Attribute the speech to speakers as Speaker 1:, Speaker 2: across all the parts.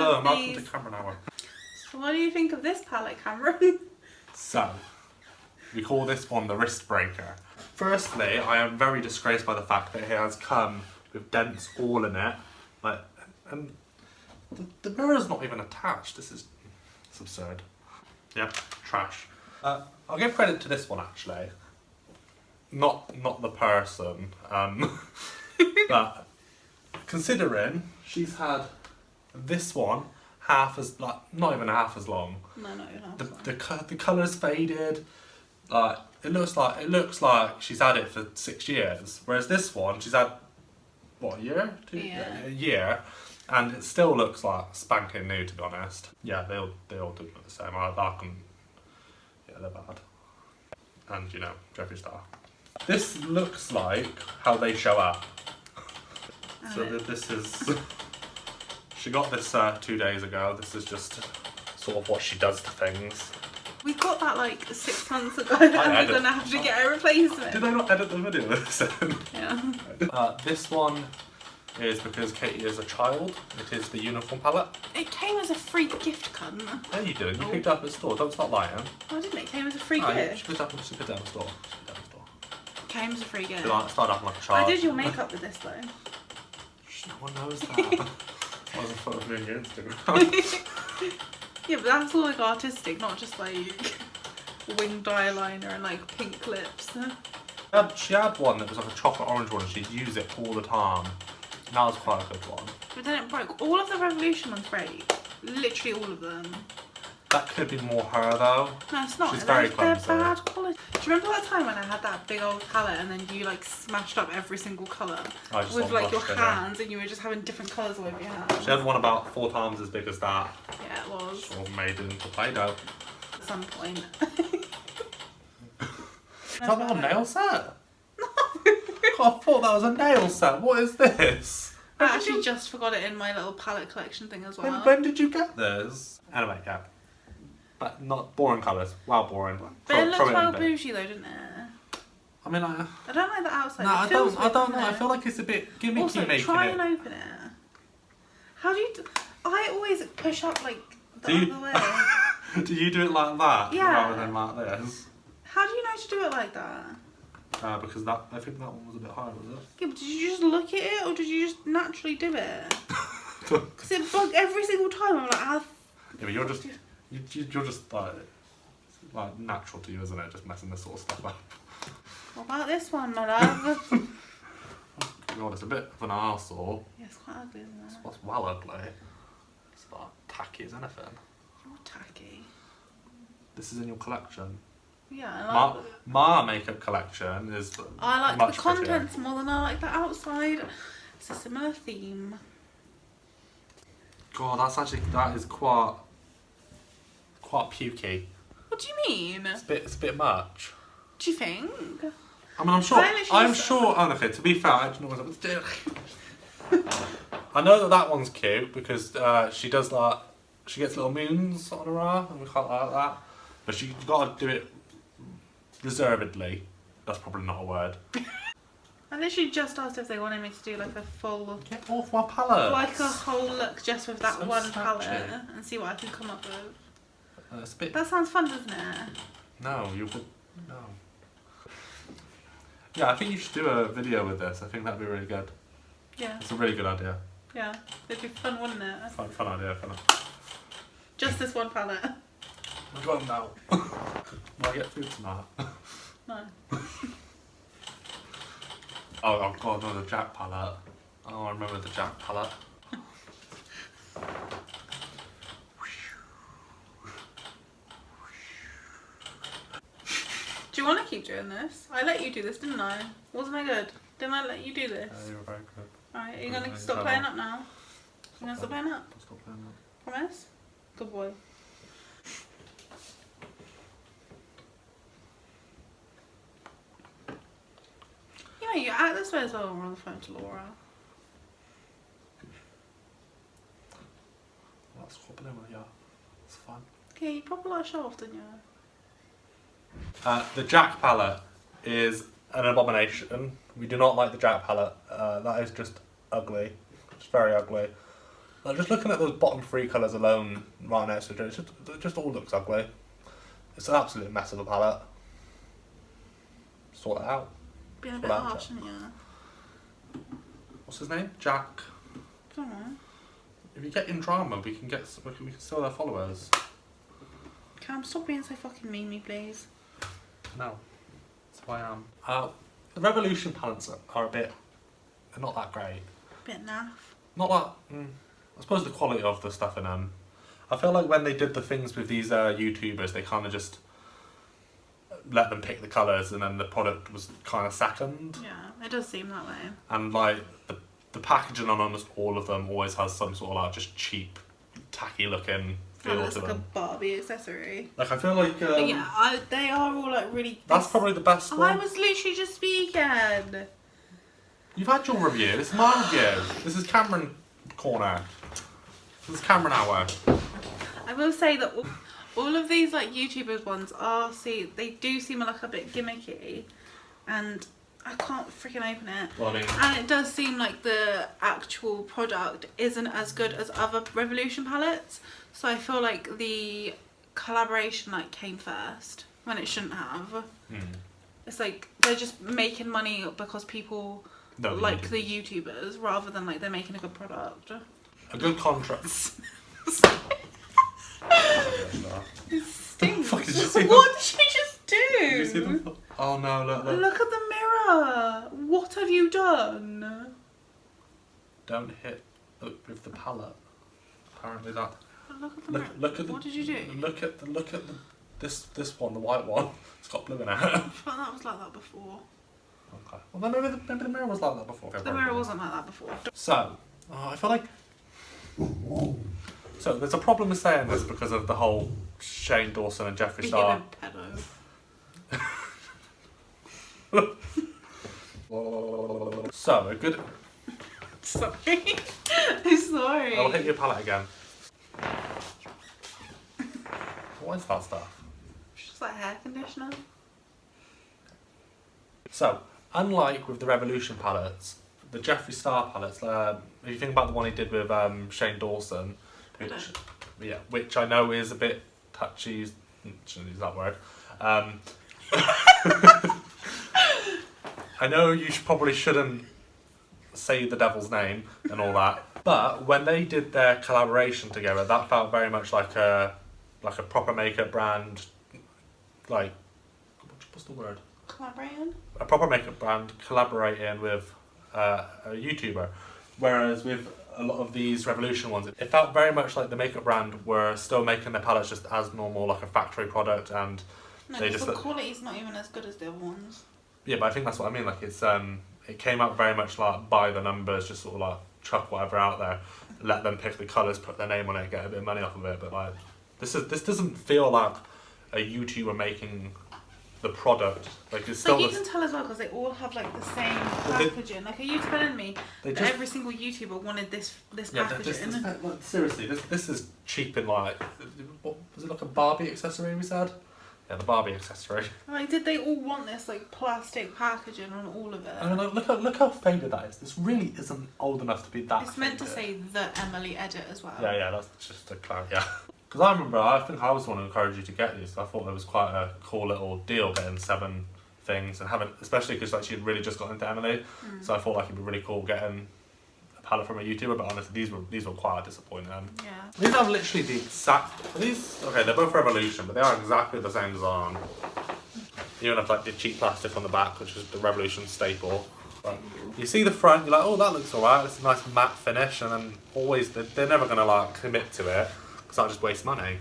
Speaker 1: Hello,
Speaker 2: of
Speaker 1: welcome
Speaker 2: these.
Speaker 1: to Camera Hour.
Speaker 2: So what do you think of this palette, Cameron?
Speaker 1: So, we call this one the wrist breaker. Firstly, I am very disgraced by the fact that it has come with dents all in it. Like, and the mirror's not even attached. It's absurd. Yeah, trash. I'll give credit to this one actually. Not the person. But considering she's had this one half as not even half as long.
Speaker 2: No, not even half as long.
Speaker 1: The colour's faded. It looks like she's had it for 6 years. Whereas this one, she's had what, a year?
Speaker 2: Yeah.
Speaker 1: A year, and it still looks like spanking new. To be honest, yeah, they all do look the same. Yeah, they're bad. And you know, Jeffree Star. This looks like how they show up. So this is. She got this 2 days ago. This is just sort of what she does to things.
Speaker 2: We got that like 6 months ago and we're gonna have to get a replacement.
Speaker 1: Did I not edit the video this?
Speaker 2: Yeah.
Speaker 1: This one is because Katie is a child. It is the uniform palette.
Speaker 2: It came as a free gift, cunt.
Speaker 1: No, you didn't. You picked it up at the store. Don't start lying.
Speaker 2: Oh, didn't it? It came as a free
Speaker 1: She
Speaker 2: gift.
Speaker 1: picked it up at the store.
Speaker 2: It came as a free gift.
Speaker 1: Start off like a child.
Speaker 2: I did your makeup with this though.
Speaker 1: No one knows that. I was a photo of me on your Instagram.
Speaker 2: Yeah, but that's all like artistic, not just like winged eyeliner and like pink lips.
Speaker 1: She had one that was like a chocolate orange one and she'd use it all the time. And that was quite a good one.
Speaker 2: But then it broke. All of the Revolution ones break. Literally all of them.
Speaker 1: That could be more her though.
Speaker 2: No, it's not.
Speaker 1: She's very
Speaker 2: They're
Speaker 1: clumsy.
Speaker 2: bad quality. Do you remember that time when I had that big old palette and then you like smashed up every single colour with like your hands and you were just having different colours all over your hands?
Speaker 1: She had one about 4 times as big as that.
Speaker 2: Yeah, it was.
Speaker 1: Sort of made it into Play-Doh.
Speaker 2: At some point.
Speaker 1: Is that not a nail set? God, I thought that was a nail set. What is this?
Speaker 2: I actually just forgot it in my little palette collection thing as well.
Speaker 1: When did you get this? Anyway, yeah. But not boring colours. Wow, boring.
Speaker 2: But it looks well
Speaker 1: in.
Speaker 2: bougie though, doesn't it?
Speaker 1: I mean,
Speaker 2: I don't like the outside.
Speaker 1: no, I don't know. I feel like it's a bit gimmicky
Speaker 2: also,
Speaker 1: making
Speaker 2: try
Speaker 1: it.
Speaker 2: and open it. How do you? I always push up like the
Speaker 1: Do you-
Speaker 2: other way.
Speaker 1: Do you do it like that
Speaker 2: Yeah.
Speaker 1: rather than like this?
Speaker 2: How do you know to do it like that?
Speaker 1: Because I think that one was a bit higher, was it?
Speaker 2: Yeah, but did you just look at it or did you just naturally do it? Because it bugged every single time. I'm like, how?
Speaker 1: Yeah, but you're just like natural to you, isn't it? Just messing this sort of stuff up.
Speaker 2: What about this one, my love?
Speaker 1: God, it's a bit of an arsehole.
Speaker 2: Yeah, it's quite ugly, isn't it?
Speaker 1: It's well ugly. It's about tacky as anything.
Speaker 2: You're tacky.
Speaker 1: This is in your collection.
Speaker 2: Yeah, I like.
Speaker 1: My makeup collection is.
Speaker 2: I like
Speaker 1: much
Speaker 2: the
Speaker 1: prettier.
Speaker 2: contents more than I like the outside. It's a similar theme.
Speaker 1: God, that is quite pukey.
Speaker 2: What do you mean?
Speaker 1: It's a bit much.
Speaker 2: Do you think?
Speaker 1: I mean, I'm sure. Oh, okay. To be fair, I don't know what I know that one's cute because she does like she gets little moons on her arm, and we can't like that. But you got to do it reservedly. That's probably not a word.
Speaker 2: I literally just asked if they wanted me to do like a full,
Speaker 1: Get off my palette.
Speaker 2: like a whole look just with that
Speaker 1: So
Speaker 2: one
Speaker 1: snatchy.
Speaker 2: palette and see what I can come up with.
Speaker 1: It's a bit.
Speaker 2: That sounds fun, doesn't it?
Speaker 1: No, no. Yeah, I think you should do a video with this. I think that'd be really good.
Speaker 2: Yeah,
Speaker 1: It's a really good idea.
Speaker 2: yeah. It'd be fun, wouldn't it?
Speaker 1: Fun idea. Fun.
Speaker 2: Just this one palette.
Speaker 1: Go on now. Will I get food tonight?
Speaker 2: No.
Speaker 1: Oh God, no, the Jack palette. Oh, I remember the Jack palette.
Speaker 2: Do you want to keep doing this? I let you do this, didn't I? Wasn't I good? Didn't I let you do this?
Speaker 1: You were very good.
Speaker 2: Alright, are you going
Speaker 1: Yeah,
Speaker 2: to stop
Speaker 1: you
Speaker 2: playing
Speaker 1: have.
Speaker 2: up now? You going to stop playing up?
Speaker 1: Stop playing that.
Speaker 2: Promise? Good boy. You know, you act this way as well when we're on the phone to Laura.
Speaker 1: That's hopping in with you. It's fun.
Speaker 2: Okay, you proper like show off, didn't you?
Speaker 1: The Jack palette is an abomination. We do not like the Jack palette. That is just ugly. It's very ugly. Like, just looking at those bottom 3 colours alone right next to each other, it just all looks ugly. It's an absolute mess of a palette. Sort it out.
Speaker 2: Being a bit harsh, isn't you?
Speaker 1: What's his name? Jack.
Speaker 2: I don't know.
Speaker 1: If you get in drama, we can steal their followers.
Speaker 2: Cam, stop being so fucking memey, please.
Speaker 1: No, that's who I am. The Revolution palettes are they're not that great.
Speaker 2: Bit naff.
Speaker 1: Not that. I suppose the quality of the stuff in them. I feel like when they did the things with these YouTubers, they kind of just let them pick the colours, and then the product was kind of second.
Speaker 2: Yeah, it does seem that way.
Speaker 1: And like the packaging on almost all of them always has some sort of like just cheap, tacky looking feel to them.
Speaker 2: Like a Barbie accessory.
Speaker 1: Like I feel like
Speaker 2: yeah, they are all like really.
Speaker 1: That's probably the best one.
Speaker 2: I was literally just speaking.
Speaker 1: You've had your review. This is my review. This is Cameron Corner. This is Cameron Hour.
Speaker 2: I will say that all of these like YouTubers ones they do seem like a bit gimmicky, and I can't freaking open it.
Speaker 1: Well, I mean,
Speaker 2: and it does seem like the actual product isn't as good as other Revolution palettes. So I feel like the collaboration like came first when it shouldn't have. It's like they're just making money because people like the YouTubers rather than like they're making a good product.
Speaker 1: A good contract.
Speaker 2: It stinks.
Speaker 1: What did she
Speaker 2: just do?
Speaker 1: Did you see them? Oh no, look.
Speaker 2: Look at the mirror. What have you done?
Speaker 1: Don't hit with the palette. Apparently that.
Speaker 2: Look at the mirror.
Speaker 1: Look at
Speaker 2: what did you do?
Speaker 1: Look at this one, the white one. It's got blue in it.
Speaker 2: I thought that was like that before.
Speaker 1: Okay. Well, maybe the mirror was like that before.
Speaker 2: The mirror wasn't like that before.
Speaker 1: So, I feel like. So there's a problem with saying this because of the whole Shane Dawson and Jeffree Star. So a good.
Speaker 2: Sorry. I'm sorry.
Speaker 1: I'll hit your palette again. What is that stuff?
Speaker 2: It's just like hair conditioner.
Speaker 1: So, unlike with the Revolution palettes, the Jeffree Star palettes, if you think about the one he did with Shane Dawson, which I know is a bit touchy, shouldn't use that word. I know you probably shouldn't say the devil's name and all that, but when they did their collaboration together, that felt very much like a proper makeup brand, like, what's the word?
Speaker 2: Collaborating?
Speaker 1: A proper makeup brand collaborating with a YouTuber, whereas with a lot of these Revolution ones, it felt very much like the makeup brand were still making their palettes just as normal, like a factory product, and
Speaker 2: the quality's not even as good as the other ones.
Speaker 1: Yeah, but I think that's what I mean. Like it came out very much like by the numbers, just sort of like chuck whatever out there, let them pick the colours, put their name on it, get a bit of money off of it. But like this doesn't feel like a YouTuber making the product. Like it's still.
Speaker 2: Like you can tell as well because they all have like the same packaging. Like, are you telling me that every single YouTuber wanted this packaging?
Speaker 1: Like, seriously, this is cheap in like, what was it, like a Barbie accessory we said? Yeah, the Barbie accessory.
Speaker 2: Like, did they all want this like plastic packaging on all of it?
Speaker 1: I mean, look how faded that is. This really isn't old enough to be that.
Speaker 2: It's meant to say the Emily edit as well.
Speaker 1: Yeah, that's just a clarity. Yeah. Because I remember, I think I was the one who encouraged you to get these. I thought it was quite a cool little deal getting 7 things and having, especially because like she'd really just got into Emily. So I thought like it'd be really cool getting a palette from a YouTuber. But honestly, these were quite disappointing.
Speaker 2: Yeah.
Speaker 1: These are literally the exact. Okay, they're both Revolution, but they are exactly the same design. You even have like the cheap plastic on the back, which is the Revolution staple. But you see the front, you're like, oh, that looks alright. It's a nice matte finish, and then always they're never gonna like commit to it. That just wastes money.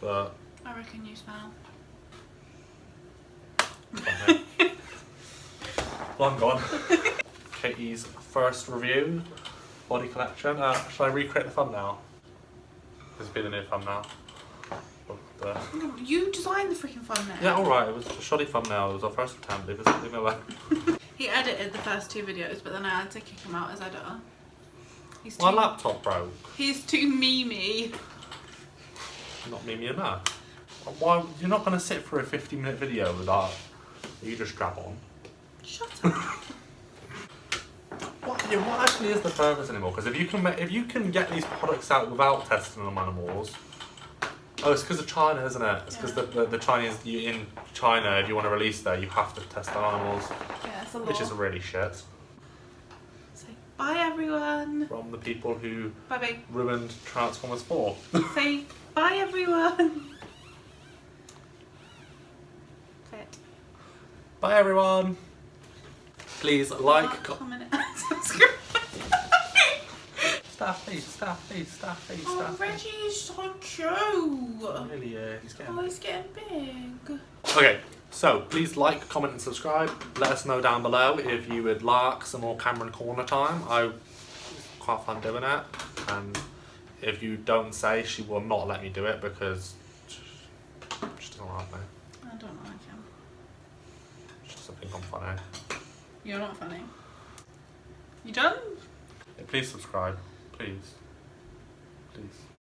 Speaker 1: But
Speaker 2: I reckon you smell.
Speaker 1: Well, I'm gone. Katie's first review, body collection. Shall I recreate the thumbnail? This has been a new thumbnail.
Speaker 2: You designed the freaking thumbnail.
Speaker 1: Yeah, alright, it was a shoddy thumbnail. It was our first attempt. Leave me alone.
Speaker 2: He edited the first 2 videos, but then I had to kick him out as editor.
Speaker 1: My laptop broke.
Speaker 2: He's too memey.
Speaker 1: Not memey enough. Why? You're not going to sit for a 50-minute video with that. You just strap on.
Speaker 2: Shut up.
Speaker 1: What? Yeah, what actually is the purpose anymore? Because if you can get these products out without testing them on animals. Oh, it's because of China, isn't it? It's because the Chinese, in China, if you want to release there, you have to test on animals.
Speaker 2: Yeah, it's a lot.
Speaker 1: Which is really shit.
Speaker 2: Say bye everyone.
Speaker 1: From the people who
Speaker 2: Bye.
Speaker 1: ruined Transformers 4.
Speaker 2: Say bye everyone. Say it.
Speaker 1: Bye everyone. Please like,
Speaker 2: comment, and subscribe.
Speaker 1: Staffy.
Speaker 2: Oh, Reggie is so cute.
Speaker 1: Really, he's getting...
Speaker 2: Oh, he's getting big.
Speaker 1: Okay, so please like, comment and subscribe. Let us know down below if you would like some more Cameron Corner time. It's quite fun doing it. And if you don't say, she will not let me do it because she doesn't like me.
Speaker 2: I don't like him.
Speaker 1: She doesn't think I'm funny.
Speaker 2: You're not funny. You done?
Speaker 1: Yeah, please subscribe. Please.